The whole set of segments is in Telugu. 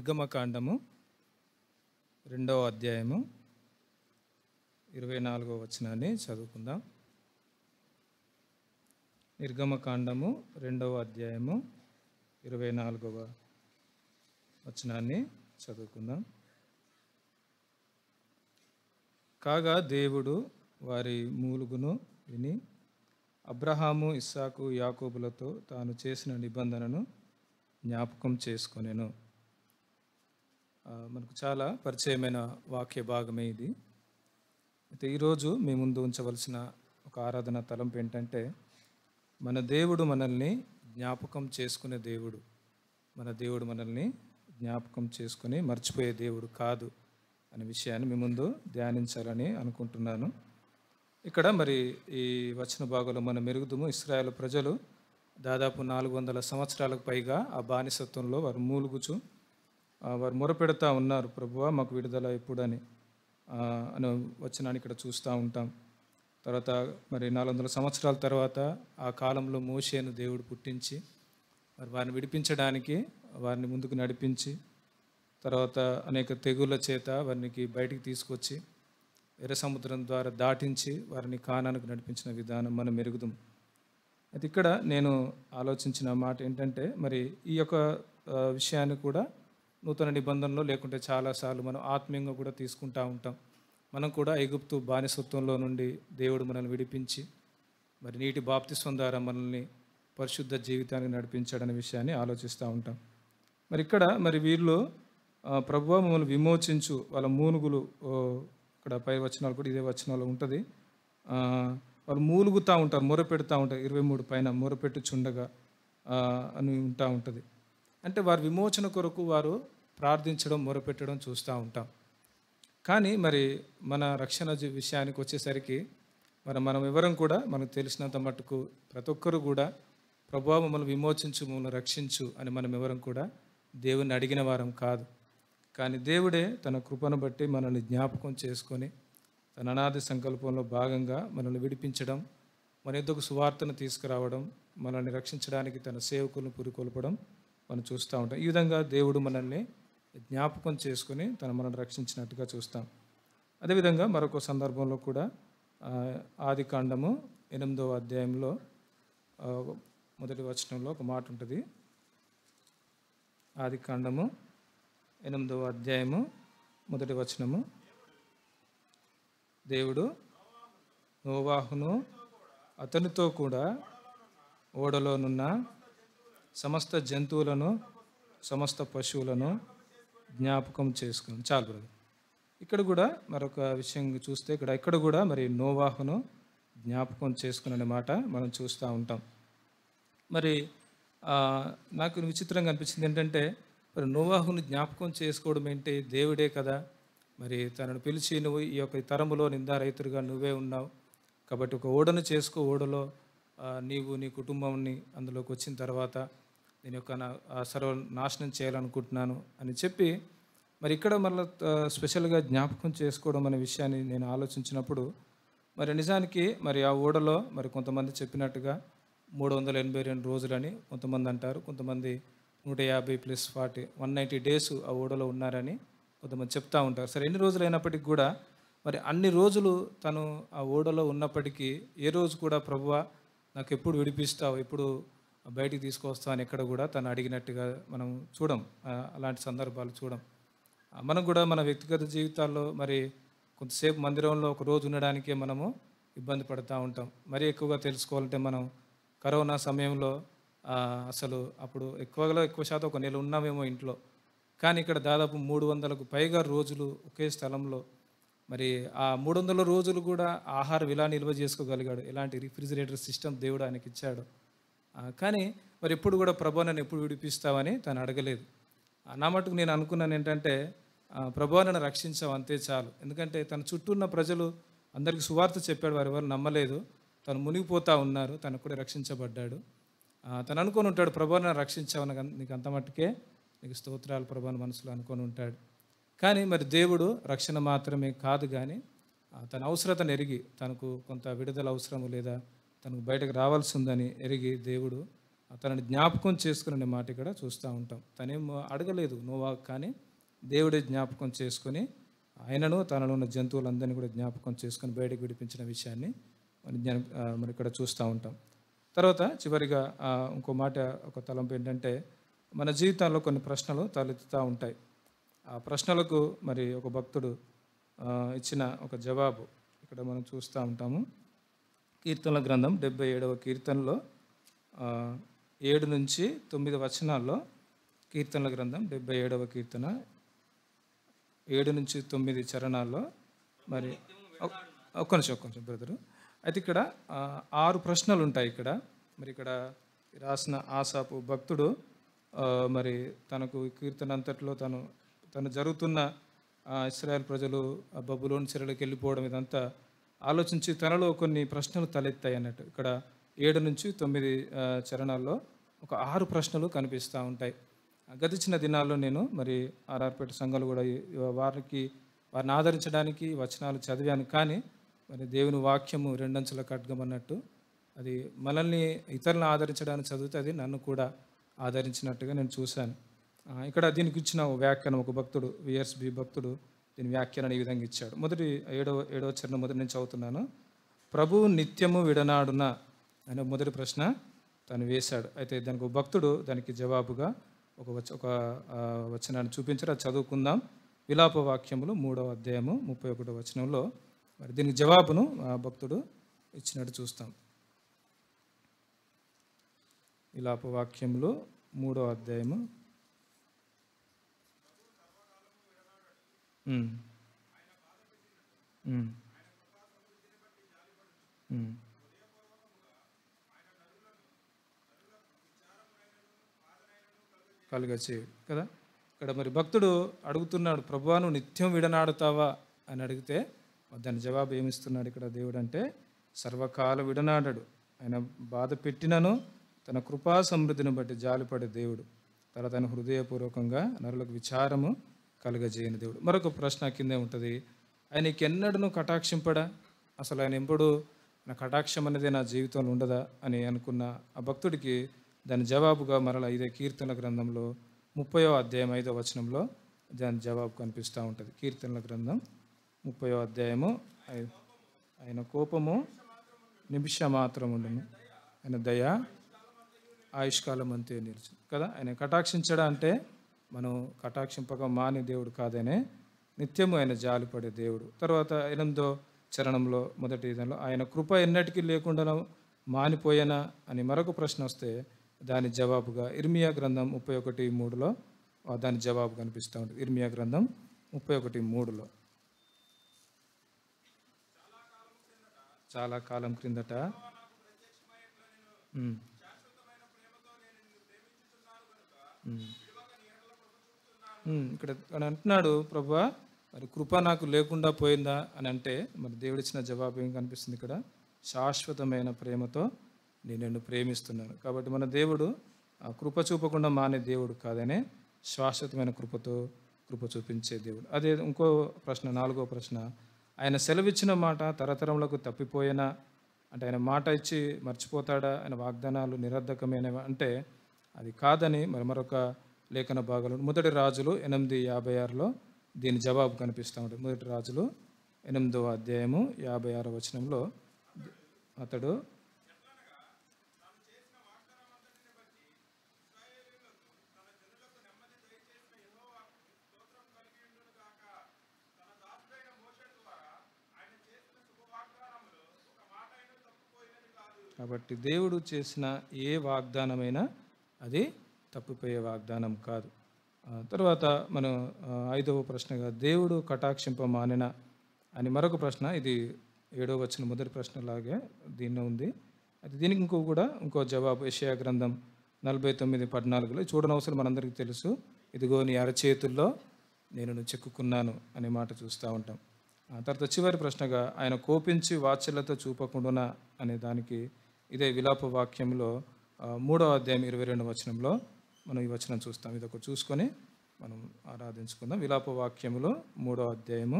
నిర్గమకాండము 2వ అధ్యాయము 24వ వచనాన్ని చదువుకుందాం. నిర్గమకాండము 2వ అధ్యాయము 24వ వచనాన్ని చదువుకుందాం. కాగా దేవుడు వారి మూలుగును విని అబ్రహాము, ఇస్సాకు, యాకోబులతో తాను చేసిన నిబంధనను జ్ఞాపకం చేసుకొనెను. మనకు చాలా పరిచయమైన వాక్య భాగమే ఇది. అయితే ఈరోజు మీ ముందు ఉంచవలసిన ఒక ఆరాధన తలంపు ఏంటంటే, మన దేవుడు మనల్ని జ్ఞాపకం చేసుకునే దేవుడు. మన దేవుడు మనల్ని జ్ఞాపకం చేసుకుని మర్చిపోయే దేవుడు కాదు అనే విషయాన్ని మీ ముందు ధ్యానించాలని అనుకుంటున్నాను. ఇక్కడ మరి ఈ వచన భాగంలో మనం మెరుగుదుము. ఇశ్రాయేలు ప్రజలు దాదాపు 400 సంవత్సరాలకు పైగా ఆ బానిసత్వంలో వారు మూలుగుచు వారు మొరపెడతా ఉన్నారు, ప్రభువా మాకు విడుదల ఎప్పుడని అని వచనాన్ని ఇక్కడ చూస్తూ ఉంటాం. తర్వాత మరి 400 సంవత్సరాల తర్వాత ఆ కాలంలో మోషేను దేవుడు పుట్టించి మరి వారిని విడిపించడానికి వారిని ముందుకు నడిపించి, తర్వాత అనేక తెగుళ్ళ చేత వారికి బయటికి తీసుకొచ్చి ఎర్ర సముద్రం ద్వారా దాటించి వారిని కానానికి నడిపించిన విధానం మనం మెరుగుదాం. అయితే ఇక్కడ నేను ఆలోచించిన మాట ఏంటంటే, మరి ఈ యొక్క విషయాన్ని కూడా నూతన నిబంధనలో లేకుంటే చాలాసార్లు మనం ఆత్మీయంగా కూడా తీసుకుంటూ ఉంటాం. మనం కూడా ఐగుప్తు బానిసత్వంలో నుండి దేవుడు మనల్ని విడిపించి మరి నీటి బాప్తిస్వం ద్వారా మనల్ని పరిశుద్ధ జీవితానికి నడిపించాడనే విషయాన్ని ఆలోచిస్తూ ఉంటాం. మరి ఇక్కడ మరి వీళ్ళు ప్రభువా మమ్మల్ని విమోచించు, వాళ్ళ మూనుగులు, ఇక్కడ పై వచనాలు కూడా ఇదే వచనాలు ఉంటుంది, వాళ్ళు మూలుగుతూ ఉంటారు, మొరపెడుతూ ఉంటారు. 23 పైన మొరపెట్టుచుండగా అని ఉంటా ఉంటుంది. అంటే వారి విమోచన కొరకు వారు ప్రార్థించడం, మొరపెట్టడం చూస్తూ ఉంటాం. కానీ మరి మన రక్షణ విషయానికి వచ్చేసరికి మనం ఎవరం కూడా మనకు తెలిసినంత మట్టుకు ప్రతి ఒక్కరు కూడా ప్రభువా మమ్మల్ని విమోచించు, మమ్మల్ని రక్షించు అని మనం ఎవరం కూడా దేవుని అడిగిన వారం కాదు. కానీ దేవుడే తన కృపను బట్టి మనల్ని జ్ఞాపకం చేసుకొని తన అనాది సంకల్పంలో భాగంగా మనల్ని విడిపించడం, మన ఎద్దుకు సువార్తను తీసుకురావడం, మనల్ని రక్షించడానికి తన సేవకులను పురికొల్పడం మనం చూస్తూ ఉంటాం. ఈ విధంగా దేవుడు మనల్ని జ్ఞాపకం చేసుకుని మనల్ని రక్షించినట్టుగా చూస్తాం. అదేవిధంగా మరొక సందర్భంలో కూడా ఆదికాండము 8వ అధ్యాయంలో మొదటి వచనంలో ఒక మాట ఉంటుంది. ఆదికాండము 8వ అధ్యాయము మొదటి వచనము, దేవుడు నోవాహును అతనితో కూడా ఓడలోనున్న సమస్త జంతువులను, సమస్త పశువులను జ్ఞాపకం చేసుకుని. చాలు బ్రదర్. ఇక్కడ కూడా మరొక విషయం చూస్తే ఇక్కడ కూడా మరి నోవాహును జ్ఞాపకం చేసుకునే మాట మనం చూస్తూ ఉంటాం. మరి నాకు విచిత్రంగా అనిపించింది ఏంటంటే, మరి నోవాహును జ్ఞాపకం చేసుకోవడం ఏంటి? దేవుడే కదా మరి తనను పిలిచి, నువ్వు ఈ యొక్క తరములో నిందారైతురుగా నువ్వే ఉన్నావు కాబట్టి ఒక ఓడను చేసుకో, ఓడలో నీవు నీ కుటుంబాన్ని అందులోకి వచ్చిన తర్వాత నేను యొక్క సర్వనాశనం చేయాలనుకుంటున్నాను అని చెప్పి, మరి ఇక్కడ మళ్ళీ స్పెషల్గా జ్ఞాపకం చేసుకోవడం అనే విషయాన్ని నేను ఆలోచించినప్పుడు, మరి నిజానికి మరి ఆ ఓడలో మరి కొంతమంది చెప్పినట్టుగా 382 రోజులని కొంతమంది అంటారు, కొంతమంది 150 + 40 190 డేస్ ఆ ఓడలో ఉన్నారని కొంతమంది చెప్తూ ఉంటారు. సరే, ఎన్ని రోజులు అయినప్పటికీ కూడా మరి అన్ని రోజులు తను ఆ ఓడలో ఉన్నప్పటికీ ఏ రోజు కూడా ప్రభువా నాకు ఎప్పుడు విడిపిస్తావు, ఎప్పుడు బయటికి తీసుకొస్తావు అని ఎక్కడ కూడా తను అడిగినట్టుగా మనం చూడం. అలాంటి సందర్భాలు చూడం. మనం కూడా మన వ్యక్తిగత జీవితాల్లో మరి కొంతసేపు మందిరంలో ఒక రోజు ఉండడానికే మనము ఇబ్బంది పడుతూ ఉంటాం. మరీ ఎక్కువగా తెలుసుకోవాలంటే మనం కరోనా సమయంలో అసలు అప్పుడు ఎక్కువ శాతం ఒక నెల ఉన్నామేమో ఇంట్లో. కానీ ఇక్కడ దాదాపు 300కు పైగా రోజులు ఒకే స్థలంలో, మరి ఆ 300 రోజులు కూడా ఆహారం ఇలా నిల్వ చేసుకోగలిగాడు. ఎలాంటి రిఫ్రిజిరేటర్ సిస్టమ్ దేవుడు ఆయనకి ఇచ్చాడు. కానీ మరి ఎప్పుడు కూడా ప్రభువా నన్ను ఎప్పుడు విడిపిస్తావని తను అడగలేదు. నా మటుకు నేను అనుకున్నాను ఏంటంటే, ప్రభువా నన్ను రక్షించావు అంతే చాలు. ఎందుకంటే తన చుట్టూ ఉన్న ప్రజలు అందరికీ సువార్త చెప్పాడు, వారు ఎవరు నమ్మలేదు, తను మునిగిపోతూ ఉన్నారు, తను కూడా రక్షించబడ్డాడు. తను అనుకొని ఉంటాడు, ప్రభువా నన్ను రక్షించావు, నీకు అంత మట్టుకే, నీకు స్తోత్రాలు ప్రభువా అని మనసులో అనుకొని ఉంటాడు. కానీ మరి దేవుడు రక్షణ మాత్రమే కాదు కానీ తన అవసరతను ఎరిగి, తనకు కొంత విడుదల అవసరము లేదా తనకు బయటకు రావాల్సి ఉందని ఎరిగి దేవుడు తనని జ్ఞాపకం చేసుకునే మాట ఇక్కడ చూస్తూ ఉంటాం. తనేం అడగలేదు నోవా, కానీ దేవుడే జ్ఞాపకం చేసుకొని ఆయనను తనలో ఉన్న జంతువులందరినీ కూడా జ్ఞాపకం చేసుకొని బయటకు విడిపించిన విషయాన్ని మనం ఇక్కడ చూస్తూ ఉంటాం. తర్వాత చివరిగా ఇంకో మాట, ఒక తలంపు ఏంటంటే, మన జీవితాల్లో కొన్ని ప్రశ్నలు తలెత్తుతూ ఉంటాయి. ఆ ప్రశ్నలకు మరి ఒక భక్తుడు ఇచ్చిన ఒక జవాబు ఇక్కడ మనం చూస్తూ ఉంటాము. కీర్తనల గ్రంథం 77వ కీర్తనలో 7 నుంచి 9 వచనాల్లో, కీర్తనల గ్రంథం 77వ కీర్తన 7 నుంచి 9 చరణాల్లో మరి ఒక్క నిమిషం బ్రదరు. అయితే ఇక్కడ 6 ప్రశ్నలు ఉంటాయి ఇక్కడ. మరి ఇక్కడ రాసిన ఆసాపు భక్తుడు మరి తనకు కీర్తన అంతట్లో తను జరుగుతున్న ఇశ్రాయేల్ ప్రజలు బబులోను చెరలోకి వెళ్ళిపోవడం ఇదంతా ఆలోచించి తనలో కొన్ని ప్రశ్నలు తలెత్తాయి అన్నట్టు. ఇక్కడ 7 నుంచి 9 చరణాల్లో ఒక 6 ప్రశ్నలు కనిపిస్తూ ఉంటాయి. గతించిన దినాల్లో నేను మరి ఆర్ఆర్పేట సంఘాలు కూడా వారిని ఆదరించడానికి వచనాలు చదివాను. కానీ మరి దేవుని వాక్యము రెండంచుల ఖడ్గం అన్నట్టు, అది మనల్ని ఇతరులను ఆదరించడానికి చదివితే అది నన్ను కూడా ఆదరించినట్టుగా నేను చూశాను. ఇక్కడ దీనికి ఇచ్చిన వ్యాఖ్యానం ఒక భక్తుడు, విఎస్బి భక్తుడు దీని వ్యాఖ్యానాన్ని ఈ విధంగా ఇచ్చాడు. ఏడవ చరణం మొదటి నుంచి చదువుతున్నాను. ప్రభువు నిత్యము విడనాడున అనే మొదటి ప్రశ్న తను వేశాడు. అయితే దానికి ఒక భక్తుడు దానికి జవాబుగా ఒక వచనాన్ని చూపించారు. అది చదువుకుందాం. విలాప వాక్యములు 3వ అధ్యాయము 31వ వచనంలో మరి దీనికి జవాబును ఆ భక్తుడు ఇచ్చినట్టు చూస్తాం. విలాప వాక్యములు 3వ అధ్యాయము కలుగచే కదా. ఇక్కడ మరి భక్తుడు అడుగుతున్నాడు, ప్రభువా నువ్వు నిత్యం విడనాడుతావా అని అడిగితే దాని జవాబు ఏమిస్తున్నాడు ఇక్కడ దేవుడు అంటే, సర్వకాల విడనాడడు, ఆయన బాధ పెట్టినను తన కృపా సమృద్ధిని బట్టి జాలిపడే దేవుడు, తర్వాత ఆయన హృదయపూర్వకంగా నరులకు విచారము కలుగజేయని దేవుడు. మరొక ప్రశ్న కిందే ఉంటుంది, ఆయనకి ఎన్నడూ కటాక్షింపడా, అసలు ఆయన ఎప్పుడు నా కటాక్షం అనేది నా జీవితంలో ఉండదా అని అనుకున్న ఆ భక్తుడికి దాని జవాబుగా మరలా ఇదే కీర్తనల గ్రంథంలో 30వ అధ్యాయం 5వ వచనంలో దాని జవాబు కనిపిస్తూ ఉంటుంది. కీర్తనల గ్రంథం 30వ అధ్యాయము ఆయన కోపము నిమిష మాత్రం ఉండను, ఆయన దయ ఆయుష్కాలం అంతే నిలిచి కదా. ఆయన కటాక్షించడా అంటే మనం కటాక్షింపక మాని దేవుడు కాదనే, నిత్యము ఆయన జాలిపడే దేవుడు. తర్వాత 8వ చరణంలో మొదటి దానిలో ఆయన కృప ఎన్నటికీ లేకుండా మానిపోయేనా అని మరొక ప్రశ్న వస్తే దాని జవాబుగా ఇర్మియా గ్రంథం 31:3లో దాని జవాబు కనిపిస్తూ ఉంటుంది. ఇర్మియా గ్రంథం 31:3లో చాలా కాలం క్రిందట ఇక్కడ అంటున్నాడు, ప్రభువా మరి కృప నాకు లేకుండా పోయిందా అని అంటే మరి దేవుడిచ్చిన జవాబు ఏం కనిపిస్తుంది ఇక్కడ, శాశ్వతమైన ప్రేమతో నేను నిన్ను ప్రేమిస్తున్నాను. కాబట్టి మన దేవుడు కృప చూపకుండా మానే దేవుడు కాదనే, శాశ్వతమైన కృప చూపించే దేవుడు. అదే ఇంకో ప్రశ్న, 4వ ప్రశ్న, ఆయన సెలవిచ్చిన మాట తరతరములకు తప్పిపోయేనా అంటే, ఆయన మాట ఇచ్చి మర్చిపోతాడా, ఆయన వాగ్దానాలు నిరర్ధకమైనవి అంటే అది కాదని మరొక లేఖన భాగాలు 1 రాజులు 8:56లో దీని జవాబు కనిపిస్తూ ఉంటుంది. 1 రాజులు 8వ అధ్యాయము 56వ వచనంలో అతడు కాబట్టి దేవుడు చేసిన ఏ వాగ్దానమైనా అది తప్పిపోయే వాగ్దానం కాదు. తర్వాత మనం 5వ ప్రశ్నగా దేవుడు కటాక్షింప మానెనా అని మరొక ప్రశ్న, ఇది 7వ వచనం మొదటి ప్రశ్నలాగే దీన్ని ఉంది. అయితే దీనికి ఇంకో జవాబు యెషయా గ్రంథం 49:14లో చూడనవసరం మనందరికీ తెలుసు, ఇదిగో నీ అరచేతుల్లో నేను చిక్కుకున్నాను అనే మాట చూస్తూ ఉంటాం. తర్వాత చివరి ప్రశ్నగా ఆయన కోపించి వాత్సల్యత చూపకుండా అనే దానికి ఇదే విలాప వాక్యంలో 3వ అధ్యాయం 22వ వచనంలో మనం ఈ వచనం చూస్తాం. ఇది ఒకటి చూసుకొని మనం ఆరాధించుకుందాం. విలాప వాక్యములో 3వ అధ్యాయము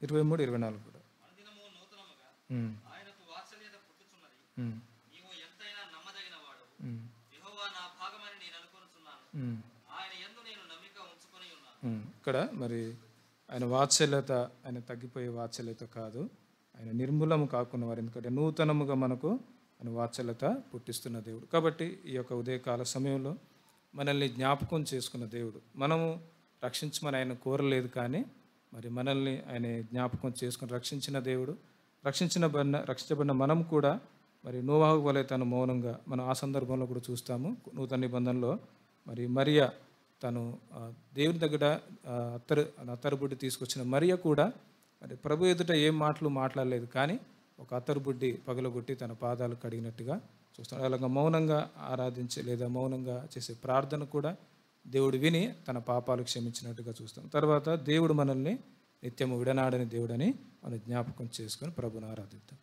23, 24 కూడా. అనుదినము నూతనముగా ఉమ్, ఆయనకు వాత్సల్యత పుట్టుచున్నది. ఉమ్, నీవు ఎంతైనా నమ్మదగినవాడు. ఉమ్, యెహోవా నా భాగమని నేను అనుకొనుచున్నాను. ఉమ్, ఆయన యందు నేను నమ్మిక ఉంచుకొని ఉన్నాను. ఇక్కడ మరి ఆయన వాత్సల్యత, ఆయన తగ్గిపోయే వాత్సల్యత కాదు, ఆయన నిర్మూలము కాకుండా వారు, ఎందుకంటే నూతనముగా మనకు ఆయన వాత్సల్యత పుట్టిస్తున్న దేవుడు. కాబట్టి ఈ యొక్క ఉదయకాల సమయంలో మనల్ని జ్ఞాపకం చేసుకున్న దేవుడు. మనము రక్షించమని ఆయన కోరలేదు, కానీ మరి మనల్ని ఆయన జ్ఞాపకం చేసుకుని రక్షించిన దేవుడు. రక్షించబడిన మనం కూడా మరి నోవాహు వలె తను మౌనంగా, మనం ఆ సందర్భంలో కూడా చూస్తాము నూతన నిబంధనలో. మరి మరియ తను దేవుని దగ్గర అత్తరుబుడ్డి తీసుకొచ్చిన మరియ కూడా మరి ప్రభు ఎదుట ఏం మాటలు మాట్లాడలేదు, కానీ ఒక అత్తరుబుడ్డి పగలగొట్టి తన పాదాలు కడిగినట్టుగా చూస్తాం. అలాగా మౌనంగా ఆరాధించే లేదా మౌనంగా చేసే ప్రార్థన కూడా దేవుడు విని తన పాపాలు క్షమించినట్టుగా చూస్తాం. తర్వాత దేవుడు మనల్ని నిత్యము విడనాడని దేవుడని మనం జ్ఞాపకం చేసుకొని ప్రభుని ఆరాధిద్దాం.